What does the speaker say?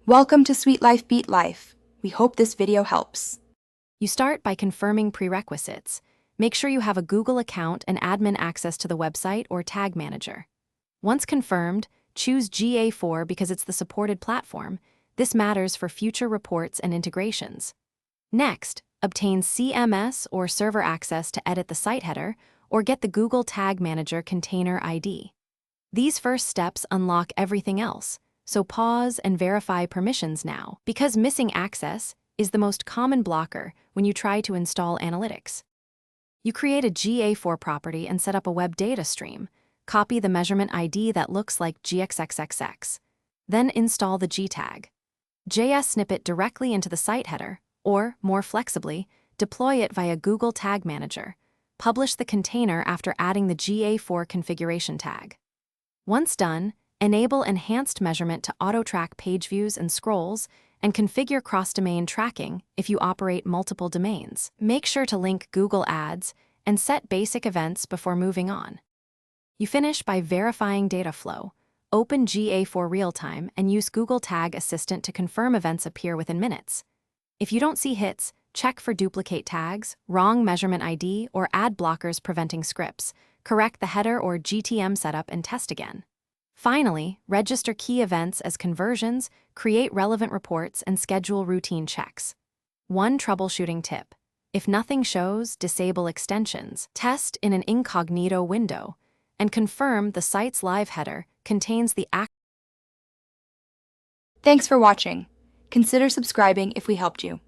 Welcome to Sweet Life Beat Life. We hope this video helps. You start by confirming prerequisites. Make sure you have a Google account and admin access to the website or tag manager. Once confirmed, choose GA4 because it's the supported platform. This matters for future reports and integrations. Next, obtain CMS or server access to edit the site header or get the Google Tag Manager container ID. These first steps unlock everything else, so pause and verify permissions now, because missing access is the most common blocker when you try to install analytics. You create a GA4 property and set up a web data stream. Copy the measurement ID that looks like GXXXX. Then install the G tag. JS snippet directly into the site header, or, more flexibly, deploy it via Google Tag Manager. Publish the container after adding the GA4 configuration tag. Once done, enable enhanced measurement to auto-track page views and scrolls, and configure cross-domain tracking if you operate multiple domains. Make sure to link Google Ads and set basic events before moving on. You finish by verifying data flow. Open GA4 Real-Time and use Google Tag Assistant to confirm events appear within minutes. If you don't see hits, check for duplicate tags, wrong measurement ID, or ad blockers preventing scripts. Correct the header or GTM setup and test again. Finally, register key events as conversions, create relevant reports, and schedule routine checks. One troubleshooting tip: if nothing shows, disable extensions, test in an incognito window, and confirm the site's live header contains the Thanks for watching. Consider subscribing if we helped you.